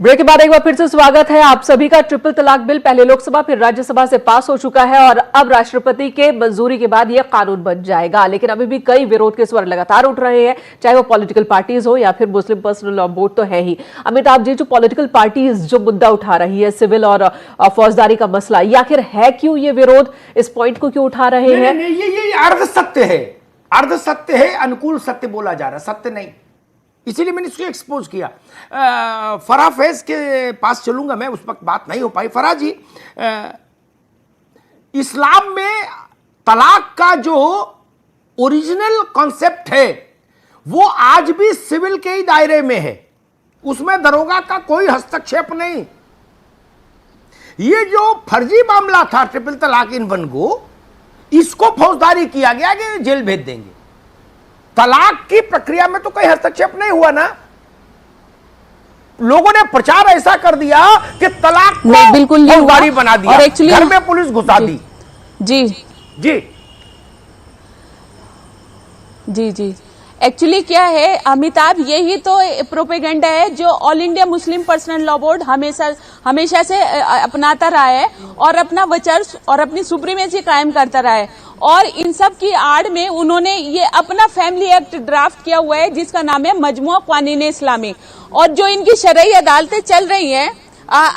Break के बाद एक बार फिर से स्वागत है आप सभी का। ट्रिपल तलाक बिल पहले लोकसभा फिर राज्यसभा से पास हो चुका है और अब राष्ट्रपति के मंजूरी के बाद यह कानून बन जाएगा। लेकिन अभी भी कई विरोध के स्वर लगातार उठ रहे हैं, चाहे वो पॉलिटिकल पार्टीज हो या फिर मुस्लिम पर्सनल लॉ बोर्ड तो है ही। अमिताभ जी, जो पॉलिटिकल पार्टीज जो मुद्दा उठा रही है सिविल और फौजदारी का मसला, ये आखिर है क्यों? ये विरोध इस पॉइंट को क्यों उठा रहे हैं? ये अर्ध सत्य है, अर्ध सत्य है, अनुकूल सत्य बोला जा रहा है, सत्य नहीं। इसीलिए मैंने इसको एक्सपोज किया। फराह फैज के पास चलूंगा मैं, उस वक्त बात नहीं हो पाई। फराह जी, इस्लाम में तलाक का जो ओरिजिनल कॉन्सेप्ट है वो आज भी सिविल के ही दायरे में है, उसमें दरोगा का कोई हस्तक्षेप नहीं। ये जो फर्जी मामला था ट्रिपल तलाक इन वन गो, इसको फौजदारी किया गया कि जेल भेज देंगे। तलाक की प्रक्रिया में तो कोई हस्तक्षेप नहीं हुआ ना। लोगों ने प्रचार ऐसा कर दिया कि तलाक को बिल्कुल फौजदारी बना दिया, और घर में पुलिस घुसा दी। जी जी जी जी एक्चुअली क्या है अमिताभ, यही तो प्रोपेगेंडा है जो all India Muslim personal law board हमेशा से अपनाता रहा है और अपना वर्चस्व और अपनी सुप्रीमेसी कायम करता रहा है। और इन सब की आड़ में उन्होंने ये अपना फैमिली एक्ट ड्राफ्ट किया हुआ है जिसका नाम है मजमुआ क़ानून इस्लामी। और जो इनकी शरई अदालतें चल रही हैं,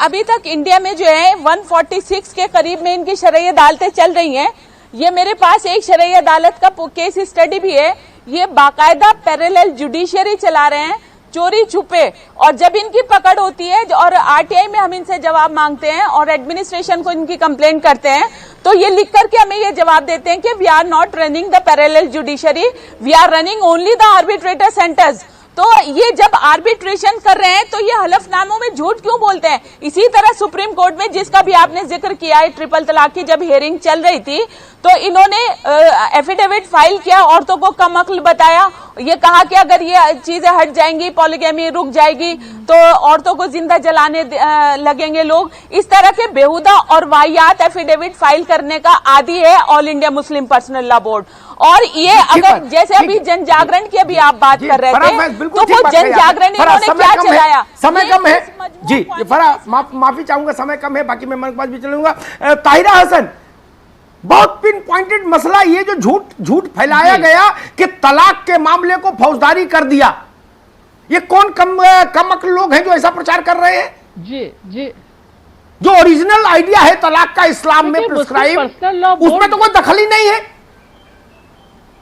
अभी तक इंडिया में जो है 146 के करीब में इनकी शरई अदालतें चल रही हैं। ये मेरे पास एक शरई अदालत का केस स्टडी भी है। ये बाकायदा पैरेलल जुडिशियरी चला रहे हैं, चोरी छुपे। और जब इनकी पकड़ होती है और आरटीआई में हम इनसे जवाब मांगते हैं और एडमिनिस्ट्रेशन को इनकी कंप्लेंट करते हैं, तो ये लिख करके हमें ये जवाब देते हैं कि we are not running the parallel judiciary, we are running only the arbitrator centres. तो ये जब आर्बिट्रेशन कर रहे हैं तो ये हलफनामों में झूठ क्यों बोलते हैं? इसी तरह सुप्रीम कोर्ट में, जिसका भी आपने जिक्र किया है, ट्रिपल तलाक की जब हियरिंग चल रही थी तो इन्होंने एफिडेविट फाइल किया, औरतों को कम अक्ल बताया। ये कहा कि अगर ये चीजें हट जाएंगी, पॉलीगैमी रुक जाएगी, तो औरतों को जिंदा जलाने लगेंगे लोग। इस तरह के बेहुदा और वाहियात एफिडेविट फाइल करने का आदी है all India Muslim personal law board. और ये अगर जैसे अभी जन जागरण की अभी आप बात कर रहे थे, तो वो जन जागरण इन्होंने क्या चलाया? समय कम है जी, फराह माफी चाहूंगा, समय कम है, बाकी मैं मन के पास भी चलूंगा। ताहिरा हसन, बहुत पिन पॉइंटेड मसला ये जो झूठ फैलाया गया कि तलाक के मामले को फौजदारी कर दिया, ये कौन कम अक्ल लोग हैं जो ऐसा प्रचार कर रहे हैं? जी जी, जो ओरिजिनल आइडिया है तलाक का इस्लाम में प्रिस्क्राइब, उसमें तो कोई दखल ही नहीं है।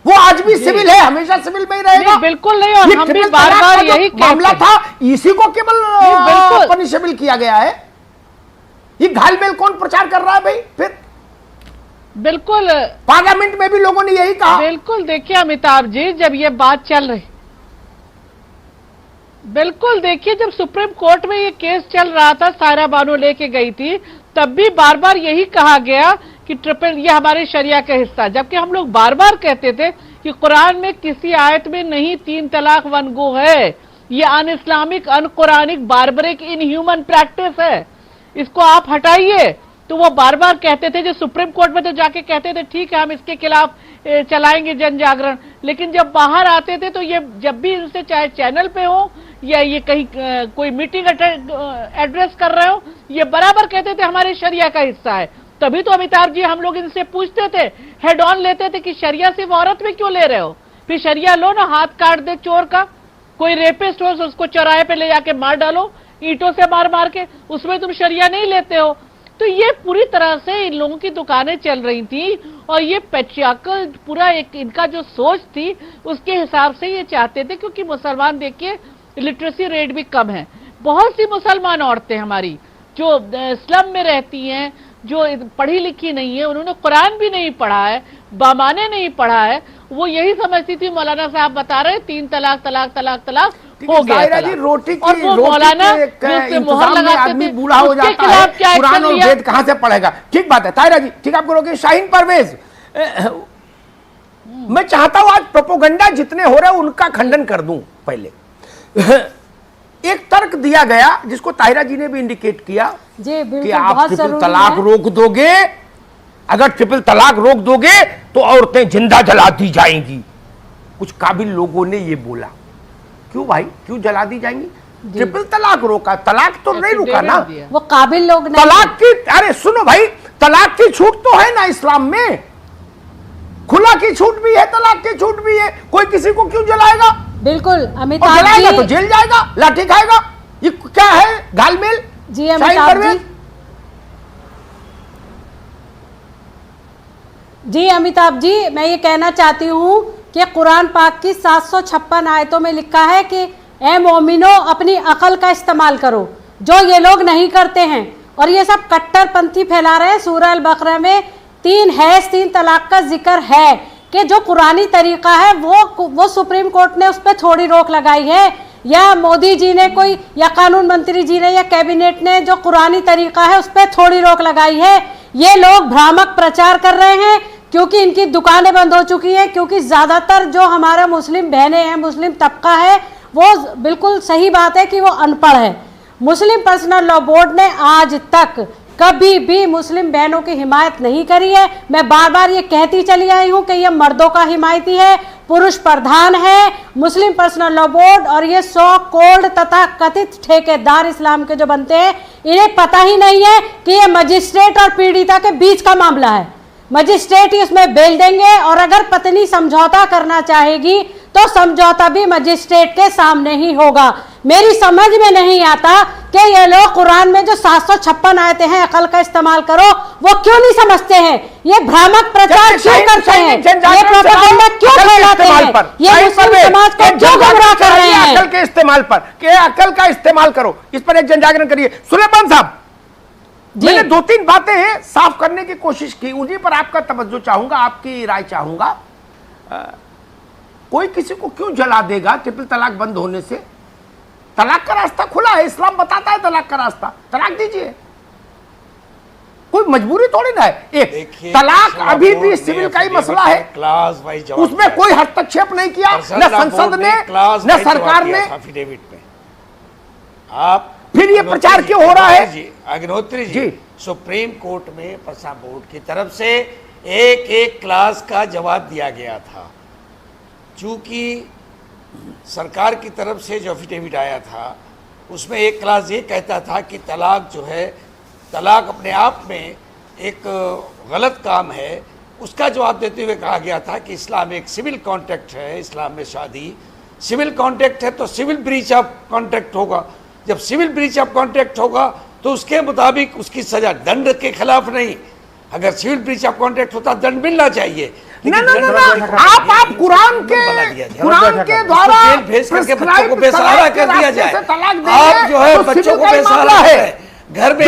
वो आज भी सिविल है, हमेशा सिविल में ही रहेगा। बिल्कुल नहीं, और हम भी बार-बार यही मामला था, इसी को केवल पनिशेबल किया गया है। ये घालमेल कौन प्रचार कर रहा है भाई? फिर बिल्कुल पार्लियामेंट में भी लोगों ने यही कहा। बिल्कुल, देखिए अमिताभ जी, जब ये बात चल रही, बिल्कुल देखिए, जब सुप्रीम कोर्ट में ये केस चल रहा था, सायरा बानो लेके गई थी, तब भी बार बार यही कहा गया कि ट्रिपल ये हमारे शरिया का हिस्सा, जबकि हम लोग बार बार कहते थे कि कुरान में किसी आयत में नहीं 3 तलाक 1 गो है। ये अन इस्लामिक, अन कुरानिक, बारबरिक, इनह्यूमन प्रैक्टिस है, इसको आप हटाइए। तो वो बार बार कहते थे, जो सुप्रीम कोर्ट में तो जाके कहते थे ठीक है हम इसके खिलाफ चलाएंगे जन जागरण, लेकिन जब बाहर आते थे तो ये जब भी इनसे, चाहे चैनल पे हो या ये कहीं कोई मीटिंग एड्रेस कर रहे हो, ये बराबर कहते थे हमारे शरिया का हिस्सा है। तभी तो अमिताभ जी हम लोग इनसे पूछते थे, हेड ऑन लेते थे कि शरिया सिर्फ औरत में क्यों ले रहे हो? फिर शरिया लो ना, हाथ काट दे चोर का, कोई रेपिस्ट हो तो उसको चौराहे पे ले जाके मार डालो ईंटों से मार मार के, उसमें तुम शरिया नहीं लेते हो। तो ये पूरी तरह से इन लोगों की दुकानें चल रही थी और ये पैट्रियार्कल पूरा एक इनका जो सोच थी उसके हिसाब से ये चाहते थे, क्योंकि मुसलमान देखिए लिटरेसी रेट भी कम है। बहुत सी मुसलमान औरतें हमारी जो स्लम में रहती हैं, जो पढ़ी लिखी नहीं है, उन्होंने कुरान भी नहीं पढ़ा है, बामाने नहीं पढ़ा है, वो यही समझती थी मौलाना साहब बता रहे 3 तलाक तलाक तलाक तलाक हो गया। रोटी और वो मौलाना मोहर लगाते थे, बूढ़ा हो जाता है, कुरान और वेद कहां से पढ़ेगा? ठीक बात है ताहिरा जी, ठीक आपको रोके। शाहीन परवेज, मैं चाहता हूं आज प्रोपोगंडा जितने हो रहे हैं उनका खंडन कर दूं। पहले एक तर्क दिया गया जिसको ताहिरा जी ने भी इंडिकेट किया कि आप ट्रिपल तलाक रोक दोगे, अगर ट्रिपल तलाक रोक दोगे तो औरतें जिंदा जला दी जाएंगी। कुछ काबिल लोगों ने ये बोला। क्यों भाई, क्यों जला दी जाएंगी? ट्रिपल तलाक रोका, तलाक तो नहीं रुका ना। वो काबिल लोग नहीं। तलाक की, अरे सुनो भाई, तलाक की छूट तो है ना इस्लाम में, खुला की छूट भी है, तलाक की छूट भी है। कोई किसी को क्यों जलाएगा? बिल्कुल और अमिताभ जलाएगा जी। तो जेल जाएगा, लाठी खाएगा। ये क्या है, घालमेल? जी शाहीन अमिताभ परवेज? जी अमिताभ जी, मैं ये कहना चाहती हूँ कि कुरान पाक की 756 आयतों में लिखा है कि ए मोमिनो अपनी अकल का इस्तेमाल करो, जो ये लोग नहीं करते हैं। और ये सब कट्टरपंथी फैला रहे हैं। सूरह अल बकरा में 3 तलाक का जिक्र है कि जो कुरानी तरीका है वो सुप्रीम कोर्ट ने उस पर थोड़ी रोक लगाई है, या मोदी जी ने कोई, या कानून मंत्री जी ने, या कैबिनेट ने जो कुरानी तरीका है उस पर थोड़ी रोक लगाई है। ये लोग भ्रामक प्रचार कर रहे हैं क्योंकि इनकी दुकानें बंद हो चुकी हैं, क्योंकि ज़्यादातर जो हमारा मुस्लिम बहनें हैं, मुस्लिम तबका है, वो बिल्कुल सही बात है कि वो अनपढ़ है। मुस्लिम पर्सनल लॉ बोर्ड ने आज तक कभी भी मुस्लिम बहनों की हिमायत नहीं करी है। मैं बार बार ये कहती चली आई हूँ कि ये मर्दों का हिमायती है, पुरुष प्रधान है मुस्लिम पर्सनल लॉ बोर्ड। और ये 100 कोल्ड तथा कथित ठेकेदार इस्लाम के जो बनते हैं, इन्हें पता ही नहीं है कि ये मजिस्ट्रेट और पीड़िता के बीच का मामला है। मजिस्ट्रेट ही उसमें बेल देंगे, और अगर पत्नी समझौता करना चाहेगी तो समझौता भी मजिस्ट्रेट के सामने ही होगा। मेरी समझ में नहीं आता कि ये लोग कुरान में जो 756 आयतें हैं अकल का इस्तेमाल करो, वो क्यों नहीं समझते हैं। ये भ्रामक प्रचार क्यों करते हैं, ये प्रोपेगेंडा क्यों फैलाते हैं, ये मुस्लिम समाज को क्यों गुमराह कर रहे हैं। अकल के इस्तेमाल पर, कि अकल का इस्तेमाल करो, इस पर एक जन जागरण करिए। सुलेमान साहब, मैंने 2-3 बातें साफ करने की कोशिश की, उन्हीं पर आपका तवज्जो चाहूंगा, आपकी राय चाहूंगा। कोई किसी को क्यों जला देगा ट्रिपल तलाक बंद होने से? तलाक का रास्ता खुला है, इस्लाम बताता है तलाक का रास्ता, तलाक दीजिए, कोई मजबूरी थोड़ी ना है। एक तलाक अभी भी सिविल का ही मसला है, उसमें कोई हस्तक्षेप नहीं किया, न संसद ने न सरकार ने। आप फिर ये प्रचार क्यों हो रहा है? जी अग्निहोत्री जी, सुप्रीम कोर्ट में प्रसा बोर्ड की तरफ से एक क्लास का जवाब दिया गया था। चूंकि सरकार की तरफ से जो एफिडेविट आया था उसमें एक क्लास ये कहता था कि तलाक जो है, तलाक अपने आप में एक गलत काम है। उसका जवाब देते हुए कहा गया था कि इस्लाम एक सिविल कॉन्ट्रैक्ट है, इस्लाम में शादी सिविल कॉन्ट्रैक्ट है तो सिविल ब्रीच ऑफ कॉन्ट्रैक्ट होगा। जब सिविल ब्रीच ऑफ कॉन्ट्रैक्ट होगा तो उसके मुताबिक उसकी सजा दंड के खिलाफ नहीं। अगर सिविल ब्रीच ऑफ कॉन्ट्रैक्ट होता दंड मिलना चाहिए। ना आप कुरान के द्वारा जेल भेज करके बच्चों को बेसहारा कर दिया जाए। आप जो है बच्चों को बेसहारा है, घर में